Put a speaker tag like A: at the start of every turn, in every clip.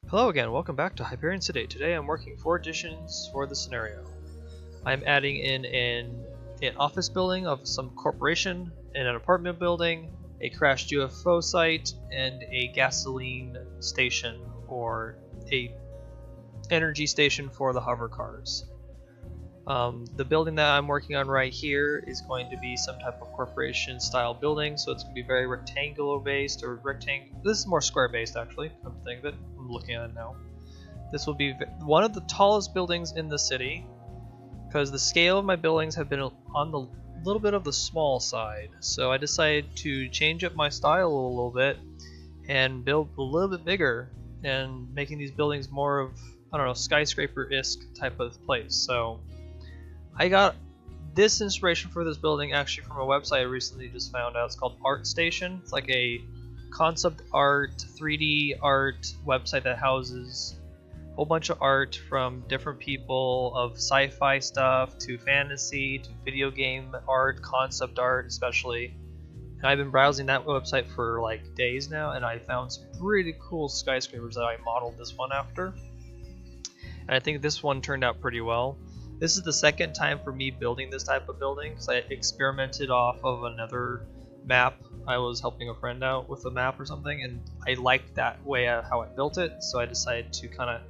A: Hello again, welcome back to Hyperion City. Today I'm working 4 additions for the scenario. I'm adding in an office building of some corporation, and an apartment building, a crashed UFO site, and a gasoline station or a energy station for the hover cars. The building that I'm working on right here is going to be some type of corporation style building, so it's going to be very rectangular based, or this is more square based actually, come to think of it. I'm looking at it now. This will be one of the tallest buildings in the city, because the scale of my buildings have been on the little bit of the small side, so I decided to change up my style a little bit and build a little bit bigger, and making these buildings more of, I don't know, skyscraper-esque type of place. So I got this inspiration for this building actually from a website I recently just found out. It's called ArtStation. It's like a concept art, 3D art website that houses a whole bunch of art from different people, of sci-fi stuff to fantasy to video game art, concept art especially. And I've been browsing that website for like days now, and I found some pretty cool skyscrapers that I modeled this one after. And I think this one turned out pretty well. This is the second time for me building this type of building, because I experimented off of another map. I was helping a friend out with a map or something, and I liked that way how I built it, so I decided to kind of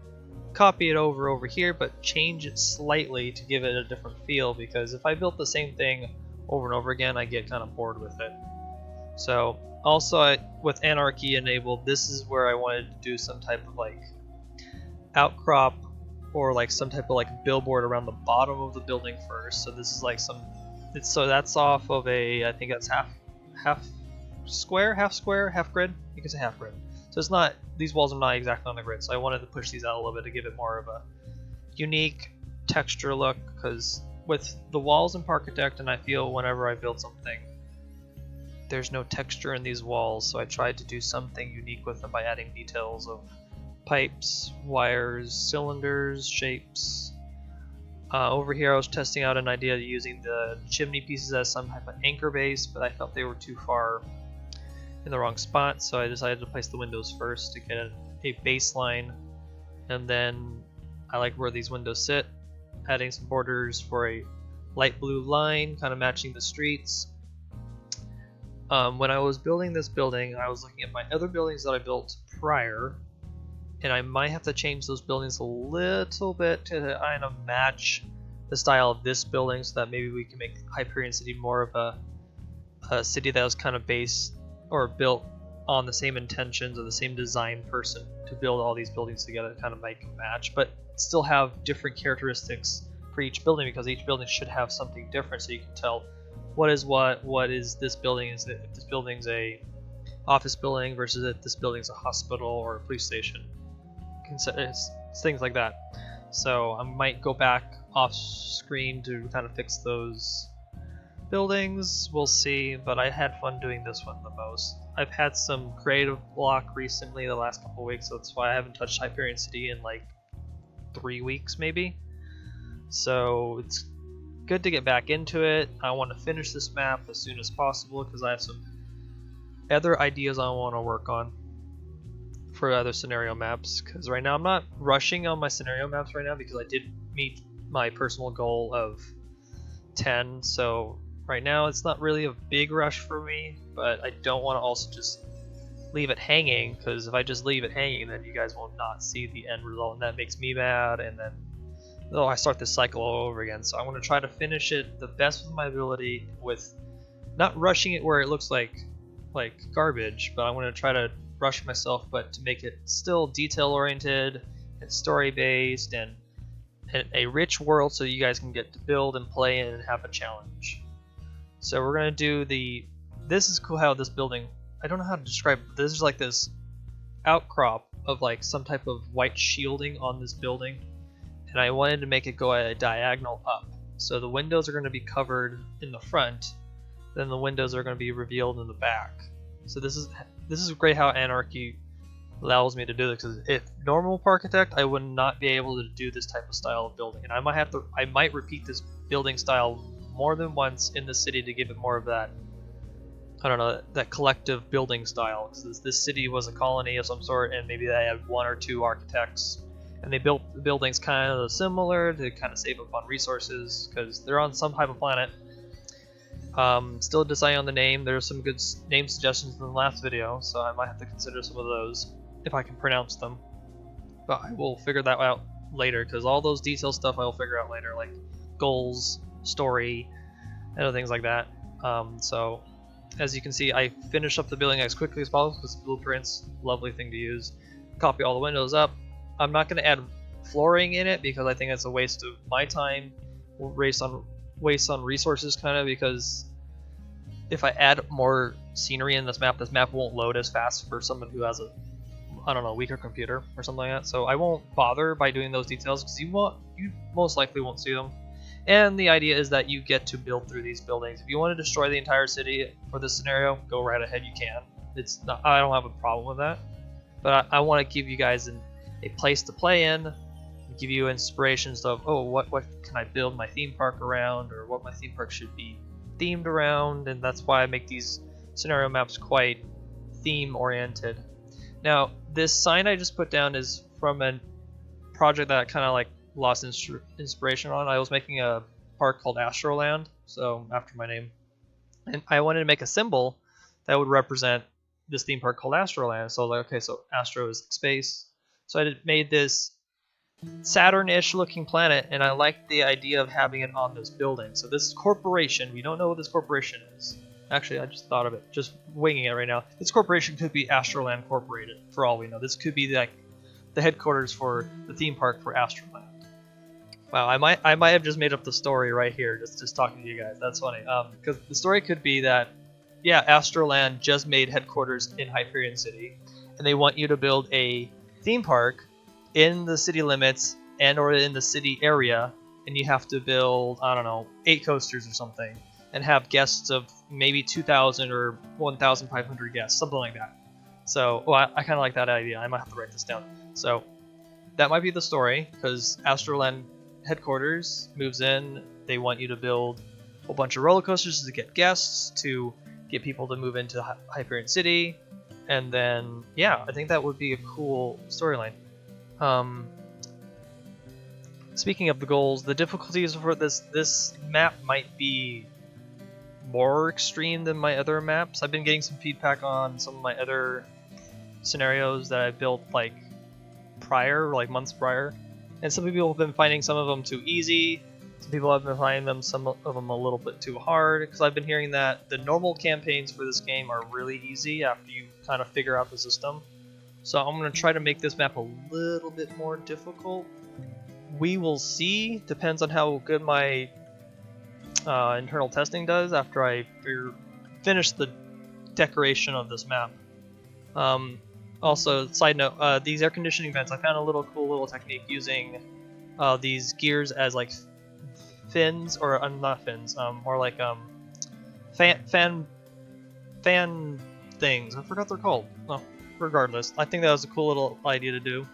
A: copy it over here, but change it slightly to give it a different feel, because if I built the same thing over and over again, I get kind of bored with it. So also with Anarchy enabled, this is where I wanted to do some type of like outcrop, or like some type of like billboard around the bottom of the building first. So this is like so that's off of I think that's half square, half grid. You can say half grid. So it's not, these walls are not exactly on the grid. So I wanted to push these out a little bit to give it more of a unique texture look, because with the walls in Parkitect, and I feel whenever I build something, there's no texture in these walls. So I tried to do something unique with them by adding details of pipes, wires, cylinders, shapes. Over here I was testing out an idea of using the chimney pieces as some type of anchor base, but I felt they were too far in the wrong spot, so I decided to place the windows first to get a baseline, and then I like where these windows sit, adding some borders for a light blue line kind of matching the streets. When I was building this building, I was looking at my other buildings that I built prior, and I might have to change those buildings a little bit to kind of match the style of this building, so that maybe we can make Hyperion City more of a city that was kind of based or built on the same intentions, or the same design person to build all these buildings together to kind of make a match, but still have different characteristics for each building, because each building should have something different, so you can tell what is this building. Is it, if this building's a office building versus if this building's a hospital or a police station. It's things like that. So I might go back off screen to kind of fix those buildings, we'll see, but I had fun doing this one the most. I've had some creative block recently the last couple weeks, so that's why I haven't touched Hyperion City in like 3 weeks maybe. So it's good to get back into it. I want to finish this map as soon as possible, because I have some other ideas I want to work on for other scenario maps, because right now I'm not rushing on my scenario maps right now, because I did meet my personal goal of 10, so right now it's not really a big rush for me, but I don't want to also just leave it hanging, because if I just leave it hanging, then you guys will not see the end result, and that makes me mad, and then I start this cycle all over again. So I want to try to finish it the best with my ability, with not rushing it where it looks like garbage, but I want to try to rush myself, but to make it still detail oriented and story based, and a rich world, so you guys can get to build and play and have a challenge. So we're gonna do this is cool how this building, I don't know how to describe it, this is like this outcrop of like some type of white shielding on this building, and I wanted to make it go at a diagonal up. So the windows are going to be covered in the front, then the windows are going to be revealed in the back. So this is great how Anarchy allows me to do this, because if normal Parkitect, I would not be able to do this type of style of building, and I might repeat this building style more than once in the city to give it more of that I don't know, that collective building style. Because this city was a colony of some sort, and maybe they had 1 or 2 architects, and they built the buildings kind of similar to kind of save up on resources because they're on some type of planet. Still deciding on the name. There's some good name suggestions in the last video, so I might have to consider some of those if I can pronounce them. But I will figure that out later, because all those detail stuff I will figure out later, like goals, story, and other things like that. So as you can see, I finished up the building as quickly as possible because blueprints, lovely thing to use. Copy all the windows up. I'm not going to add flooring in it because I think it's a waste of my time, waste on resources kind of, because if I add more scenery in this map won't load as fast for someone who has a, I don't know, weaker computer or something like that. So I won't bother by doing those details because you most likely won't see them. And the idea is that you get to build through these buildings. If you want to destroy the entire city for this scenario, go right ahead, you can. It's not, I don't have a problem with that. But I want to give you guys a place to play in, give you inspirations of, oh, what can I build my theme park around, or what my theme park should be themed around, and that's why I make these scenario maps quite theme oriented. Now, this sign I just put down is from a project that I kind of like lost inspiration on. I was making a park called Astroland, so after my name, and I wanted to make a symbol that would represent this theme park called Astroland. So like, okay, so Astro is space. So I made this Saturn-ish looking planet, and I liked the idea of having it on this building. So this corporation, we don't know what this corporation is. Actually, I just thought of it, just winging it right now. This corporation could be Astroland Incorporated, for all we know. This could be like the headquarters for the theme park for Astroland. Wow, I might have just made up the story right here, just talking to you guys. That's funny. Because the story could be that, yeah, Astroland just made headquarters in Hyperion City, and they want you to build a theme park in the city limits and or in the city area, and you have to build, I don't know, 8 coasters or something, and have guests of maybe 2,000 or 1,500 guests, something like that. So, well, I kind of like that idea. I might have to write this down. So that might be the story, because Astroland headquarters moves in. They want you to build a whole bunch of roller coasters to get guests, to get people to move into Hyperion City, and then, yeah, I think that would be a cool storyline. Speaking of the goals, the difficulties for this map might be more extreme than my other maps. I've been getting some feedback on some of my other scenarios that I built like prior, like months prior, and some people have been finding some of them too easy. Some people have been finding some of them a little bit too hard, because I've been hearing that the normal campaigns for this game are really easy after you kind of figure out the system. So I'm going to try to make this map a little bit more difficult. We will see. Depends on how good my internal testing does after I finish the decoration of this map. Also, side note, these air conditioning vents, I found a cool little technique using these gears as like fins, or not fins, more like fan things. I forgot what they're called. Oh, regardless, I think that was a cool little idea to do.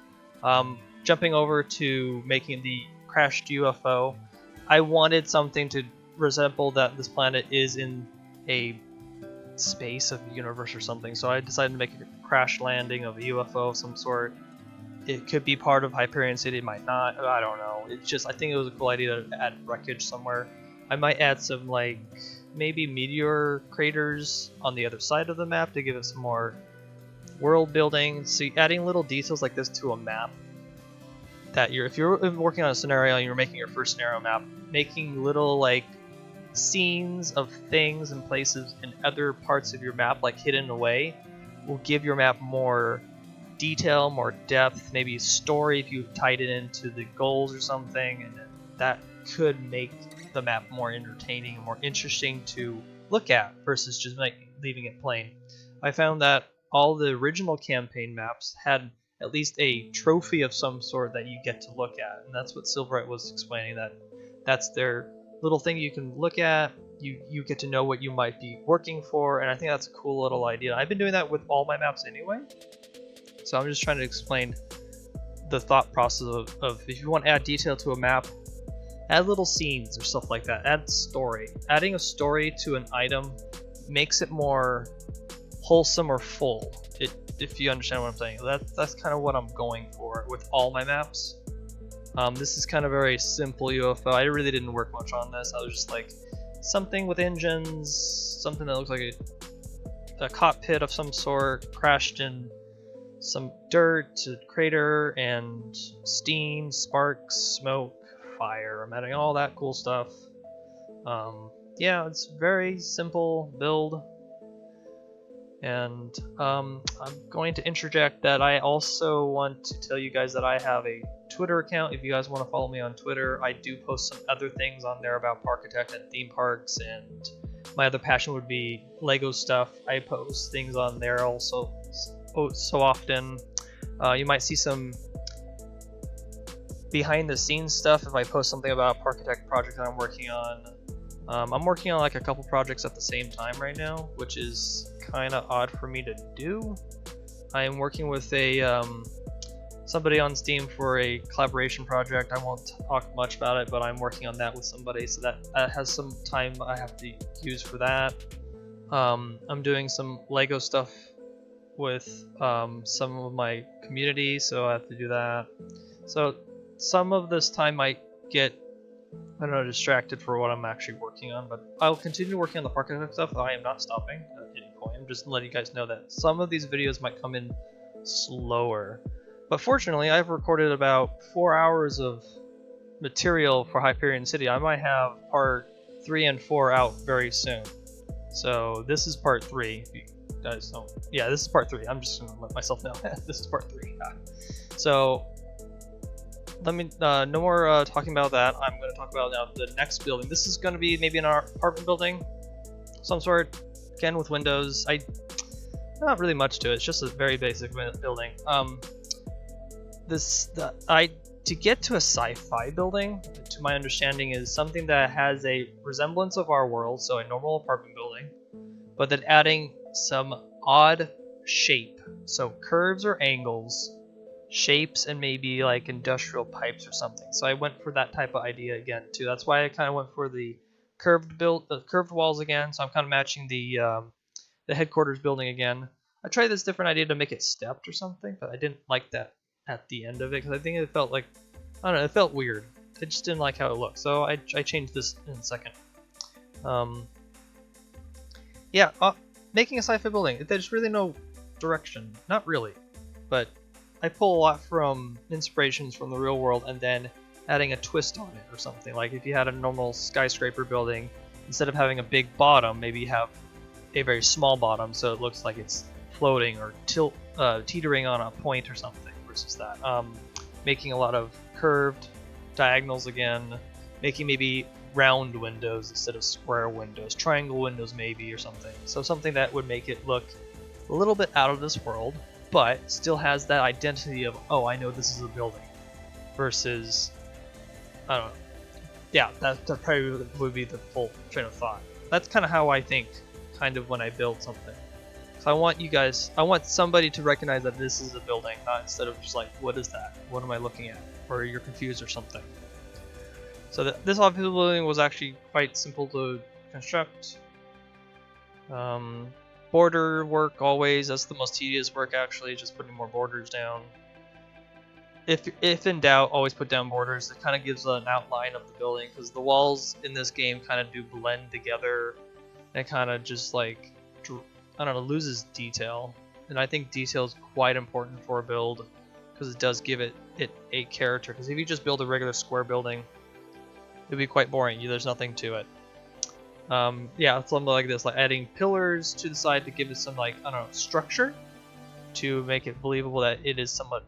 A: Jumping over to making the crashed UFO, I wanted something to resemble that this planet is in a space of the universe or something, so I decided to make a crash landing of a UFO of some sort. It could be part of Hyperion City, it might not, I don't know. It's just, I think it was a cool idea to add wreckage somewhere. I might add some, like, maybe meteor craters on the other side of the map to give it some more world building. So adding little details like this to a map, that if you're working on a scenario and you're making your first scenario map, making little like scenes of things and places in other parts of your map, like hidden away, will give your map more detail, more depth, maybe a story if you tied it into the goals or something, and that could make the map more entertaining and more interesting to look at versus just leaving it plain. I found that all the original campaign maps had at least a trophy of some sort that you get to look at, and that's what Silverite was explaining, that's their little thing you can look at. You get to know what you might be working for, and I think that's a cool little idea. I've been doing that with all my maps anyway, so I'm just trying to explain the thought process of if you want to add detail to a map, add little scenes or stuff like that, add story. Adding a story to an item makes it more wholesome or full. If you understand what I'm saying, that's kind of what I'm going for with all my maps. This is kind of very simple UFO. I really didn't work much on this. I was just like something with engines, something that looks like a cockpit of some sort, crashed in some dirt, a crater, and steam, sparks, smoke, fire. I'm adding all that cool stuff. Yeah, it's very simple build. And I'm going to interject that I also want to tell you guys that I have a Twitter account. If you guys want to follow me on Twitter, I do post some other things on there about Parkitect and theme parks, and my other passion would be Lego stuff. I post things on there also so often. You might see some behind the scenes stuff if I post something about a Parkitect project that I'm working on. I'm working on like a couple projects at the same time right now, which is kind of odd for me to do. I am working with a somebody on Steam for a collaboration project. I won't talk much about it, but I'm working on that with somebody, so that has some time I have to use for that. I'm doing some Lego stuff with some of my community, so I have to do that. So some of this time might get, I don't know, distracted for what I'm actually working on, but I'll continue working on the Parkitect stuff. I am not stopping at any point. I'm just letting you guys know that some of these videos might come in slower. But fortunately, I've recorded about 4 hours of material for Hyperion City. I might have part 3 and 4 out very soon. So this is part 3. If you guys don't, yeah, this is part 3. I'm just gonna let myself know this is part 3. So let me no more talking about that. I'm going to talk about now the next building. This is going to be maybe an apartment building, some sort, again with windows. Not really much to it. It's just a very basic building. To get to a sci-fi building, to my understanding, is something that has a resemblance of our world, so a normal apartment building, but then adding some odd shape, so curves or angles, shapes, and maybe like industrial pipes or something. So I went for that type of idea again too. That's why I kind of went for the curved walls again. So I'm kind of matching the headquarters building again. I tried this different idea to make it stepped or something, but I didn't like that at the end of it because I think it felt like, I don't know, it felt weird. I just didn't like how it looked. So I changed this in a second. Yeah, making a sci-fi building. There's really no direction. Not really, but I pull a lot from inspirations from the real world and then adding a twist on it or something. Like if you had a normal skyscraper building, instead of having a big bottom, maybe you have a very small bottom so it looks like it's floating or teetering on a point or something versus that. Making a lot of curved diagonals again, making maybe round windows instead of square windows, triangle windows maybe or something. So something that would make it look a little bit out of this world, but still has that identity of, oh, I know this is a building, versus, I don't know. Yeah, that probably would be the full train of thought. That's kind of how I think, kind of when I build something. So I want somebody to recognize that this is a building, not instead of just like, what is that? What am I looking at? Or you're confused or something. So this office building was actually quite simple to construct. Border work always, that's the most tedious work actually, just putting more borders down. If in doubt, always put down borders. It kind of gives an outline of the building, because the walls in this game kind of do blend together and kind of just like, I don't know, loses detail. And I think detail is quite important for a build, because it does give it a character. Because if you just build a regular square building, it'd be quite boring. There's nothing to it. Yeah, something like this, like adding pillars to the side to give it some, like, I don't know, structure to make it believable that it is somewhat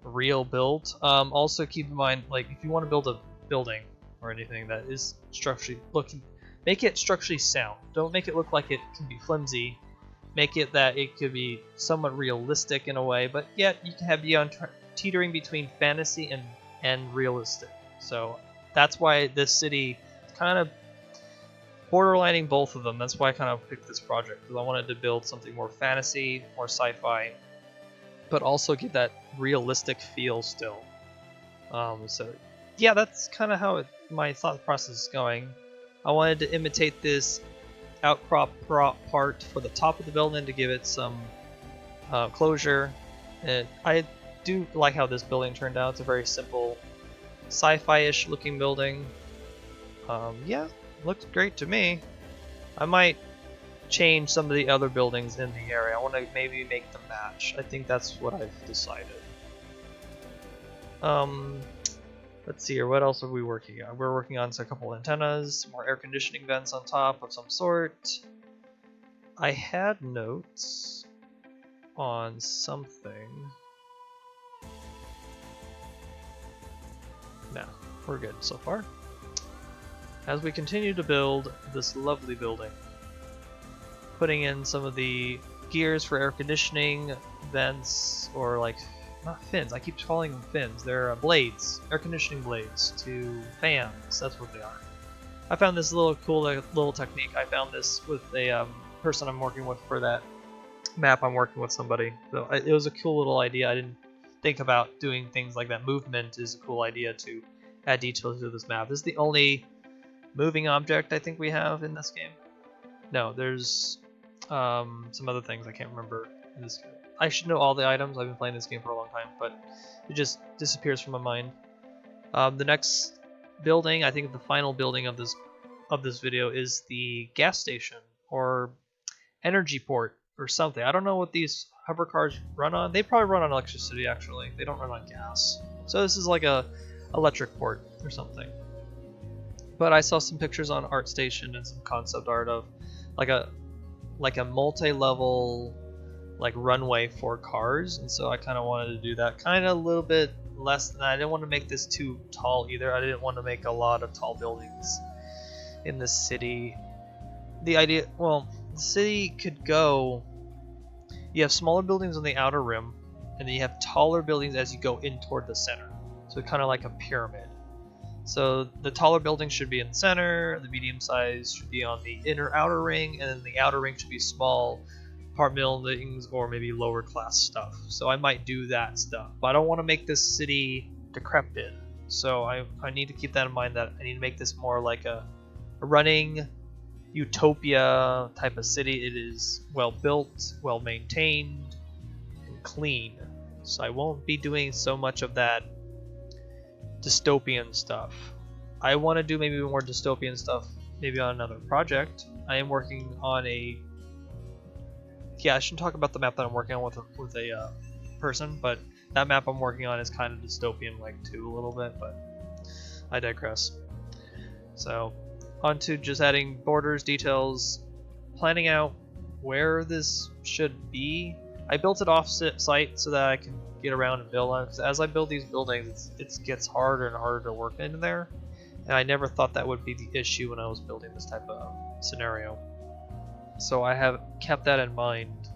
A: real built. Also keep in mind, like, if you want to build a building or anything that is structurally looking, make it structurally sound. Don't make it look like it can be flimsy. Make it that it could be somewhat realistic in a way, but yet you can have you teetering between fantasy and realistic. So that's why this city kind of borderlining both of them. That's why I kind of picked this project, because I wanted to build something more fantasy, more sci-fi, but also get that realistic feel still. So yeah, that's kind of how my thought process is going. I wanted to imitate this outcrop part for the top of the building to give it some closure. And I do like how this building turned out. It's a very simple, sci-fi-ish looking building. Yeah, looks great to me. I might change some of the other buildings in the area. I want to maybe make them match. I think that's what I've decided. Let's see here, what else are we working on? We're working on a couple antennas, more air conditioning vents on top of some sort. I had notes on something. No, we're good so far. As we continue to build this lovely building, putting in some of the gears for air conditioning vents, or like, not fins, I keep calling them fins, they're blades, air conditioning blades to fans, that's what they are. I found this little cool little technique. I found this with a person I'm working with for that map. I'm working with somebody, so it was a cool little idea. I didn't think about doing things like that. Movement is a cool idea to add details to this map. This is the only moving object I think we have in this game. No, there's some other things I can't remember in this game. I should know all the items. I've been playing this game for a long time, but it just disappears from my mind. The next building, I think the final building of this video, is the gas station or energy port or something. I don't know what these hover cars run on. They probably run on electricity actually. They don't run on gas. So this is like a electric port or something. But I saw some pictures on ArtStation and some concept art of like a multi-level like runway for cars, and so I kind of wanted to do that, kind of a little bit less than that. I didn't want to make this too tall either. I didn't want to make a lot of tall buildings in the city. The idea, well, the city could go, you have smaller buildings on the outer rim, and then you have taller buildings as you go in toward the center, so kind of like a pyramid. So the taller buildings should be in the center, the medium size should be on the inner outer ring, and then the outer ring should be small apartment buildings or maybe lower class stuff. So I might do that stuff, but I don't want to make this city decrepit. So I need to keep that in mind, that I need to make this more like a running utopia type of city. It is well built, well maintained, and clean. So I won't be doing so much of that dystopian stuff. I want to do maybe more dystopian stuff maybe on another project. I am working on I shouldn't talk about the map that I'm working on with a person, but that map I'm working on is kind of dystopian like too a little bit, but I digress. So on to just adding borders, details, planning out where this should be. I built it off site so that I can get around and build on it, because as I build these buildings, it gets harder and harder to work in there, and I never thought that would be the issue when I was building this type of scenario. So I have kept that in mind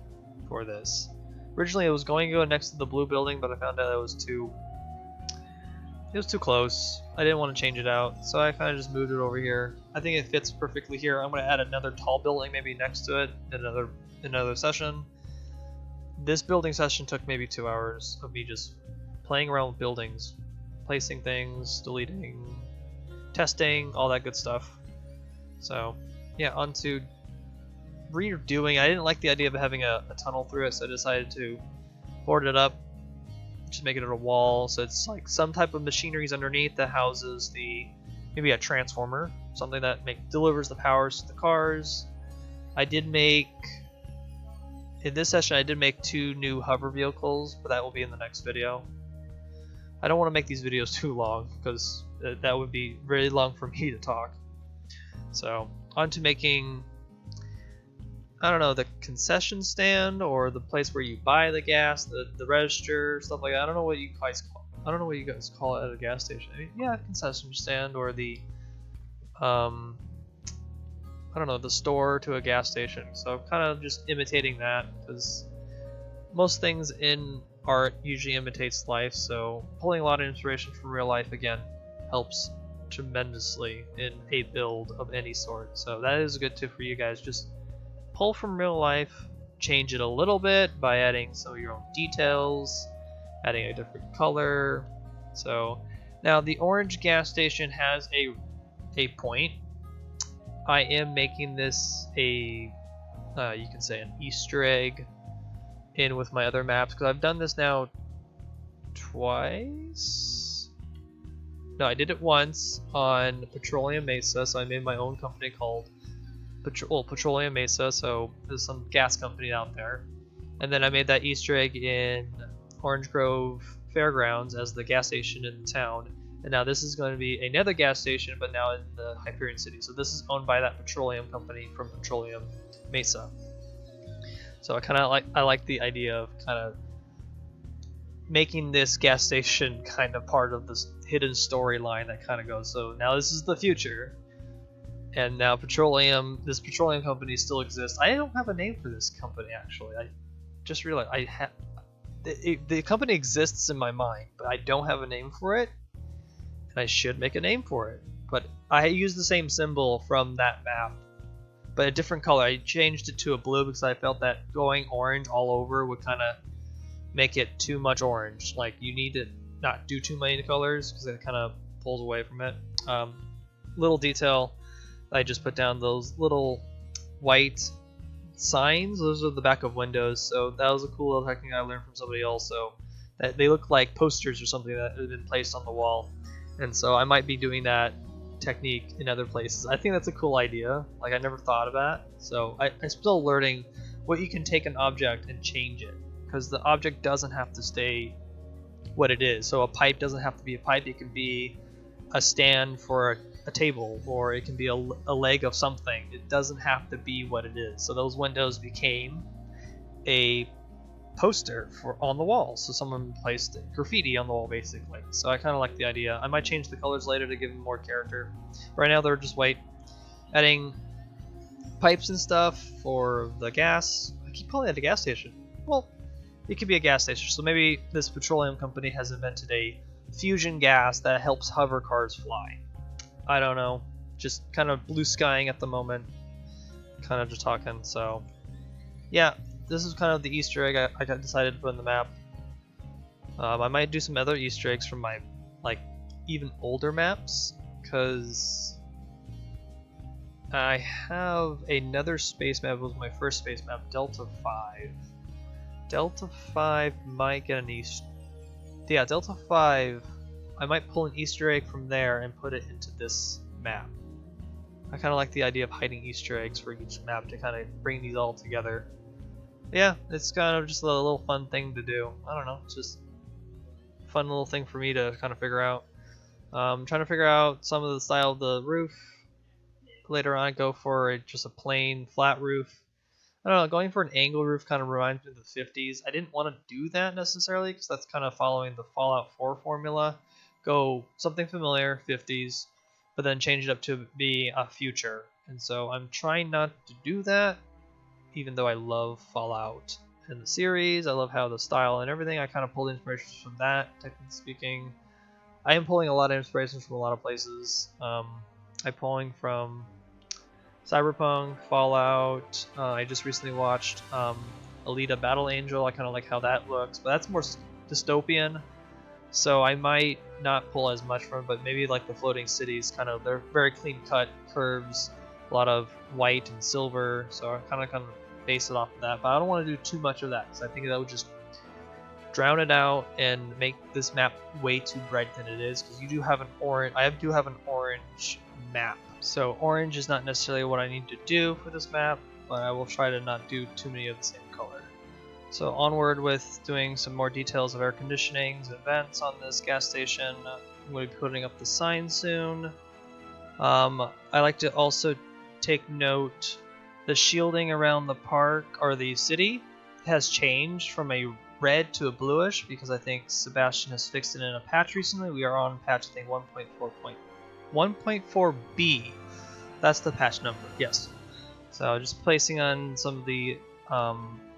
A: for this. Originally it was going to go next to the blue building, but I found out it was too close. I didn't want to change it out, so I kind of just moved it over here. I think it fits perfectly here. I'm going to add another tall building maybe next to it in another session. This building session took maybe 2 hours of me just playing around with buildings, placing things, deleting, testing, all that good stuff. So yeah, on to redoing. I didn't like the idea of having a tunnel through it, so I decided to board it up, just make it a wall, so it's like some type of machineries underneath that houses maybe a transformer, something that delivers the powers to the cars. In this session I did make 2 new hover vehicles, but that will be in the next video. I don't want to make these videos too long, because that would be really long for me to talk. So on to making, I don't know, the concession stand or the place where you buy the gas, the register, stuff like that. I don't know what you guys call it at a gas station. I mean, yeah, concession stand, or the I don't know, the store to a gas station. So kind of just imitating that, because most things in art usually imitates life, so pulling a lot of inspiration from real life again helps tremendously in a build of any sort. So that is a good tip for you guys. Just pull from real life, change it a little bit by adding some of your own details, adding a different color. So now the orange gas station has a point, I am making this a, you can say, an Easter egg in with my other maps, because I've done this now twice. No, I did it once on Petroleum Mesa, so I made my own company called Petroleum Mesa, so there's some gas company out there. And then I made that Easter egg in Orange Grove Fairgrounds as the gas station in the town. And now this is going to be another gas station, but now in the Hyperion City. So this is owned by that petroleum company from Petroleum Mesa. So I like the idea of kind of making this gas station kind of part of this hidden storyline that kind of goes. So now this is the future, and now this petroleum company still exists. I don't have a name for this company actually. I just realized the company exists in my mind, but I don't have a name for it. And I should make a name for it. But I use the same symbol from that map, but a different color. I changed it to a blue because I felt that going orange all over would kind of make it too much orange. Like, you need to not do too many colors because it kind of pulls away from it. Little detail, I just put down those little white signs. Those are the back of windows, so that was a cool little technique I learned from somebody else. So that they look like posters or something that had been placed on the wall, and so I might be doing that technique in other places. I think that's a cool idea. Like, I never thought of that. So I'm still learning what you can take an object and change it, because the object doesn't have to stay what it is. So a pipe doesn't have to be a pipe. It can be a stand for a table, or it can be a leg of something. It doesn't have to be what it is. So those windows became a poster on the wall. So someone placed graffiti on the wall, basically. So I kind of like the idea. I might change the colors later to give them more character. Right now they're just white. Adding pipes and stuff for the gas. I keep calling it a gas station. Well, it could be a gas station. So maybe this petroleum company has invented a fusion gas that helps hover cars fly. I don't know. Just kind of blue skying at the moment. Kind of just talking. So yeah, this is kind of the Easter egg I got decided to put in the map. I might do some other Easter eggs from my even older maps, because I have another space map. It was my first space map, Delta 5. Delta 5 might get an Easter. Yeah, Delta 5. I might pull an Easter egg from there and put it into this map. I kind of like the idea of hiding Easter eggs for each map to kind of bring these all together. Yeah, it's kind of just a little fun thing to do. I don't know, it's just a fun little thing for me to kind of figure out. Trying to figure out some of the style of the roof. Later on, I go for just a plain flat roof. I don't know, going for an angle roof kind of reminds me of the 50s. I didn't want to do that necessarily because that's kind of following the Fallout 4 formula. Go something familiar, 50s, but then change it up to be a future. And so I'm trying not to do that, even though I love Fallout and the series. I love how the style and everything. I kind of pulled inspirations from that, technically speaking. I am pulling a lot of inspirations from a lot of places. I'm pulling from Cyberpunk, Fallout. I just recently watched Alita Battle Angel. I kind of like how that looks, but that's more dystopian. So I might not pull as much from it, but maybe like the floating cities, they're very clean cut curves, a lot of white and silver. So I kind of base it off of that, but I don't want to do too much of that because I think that would just drown it out and make this map way too bright than it is. Because you do have an orange. I do have an orange map. So orange is not necessarily what I need to do for this map, but I will try to not do too many of the same color. So onward with doing some more details of air conditionings and vents on this gas station. I'm going to be putting up the sign soon. I like to also take note, the shielding around the park or the city has changed from a red to a bluish because I think Sebastian has fixed it in a patch recently. We are on patch, I think, 1.4B. That's the patch number, yes. So just placing on some of the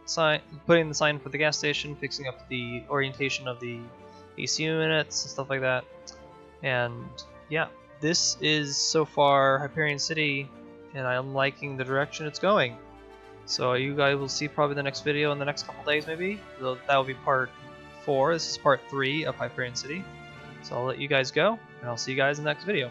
A: sign, putting the sign for the gas station, fixing up the orientation of the AC units and stuff like that. And yeah, this is so far Hyperion City, and I'm liking the direction it's going. So you guys will see probably the next video in the next couple days, maybe. So that will be part 4. This is part 3 of Hyperion City. So I'll let you guys go, and I'll see you guys in the next video.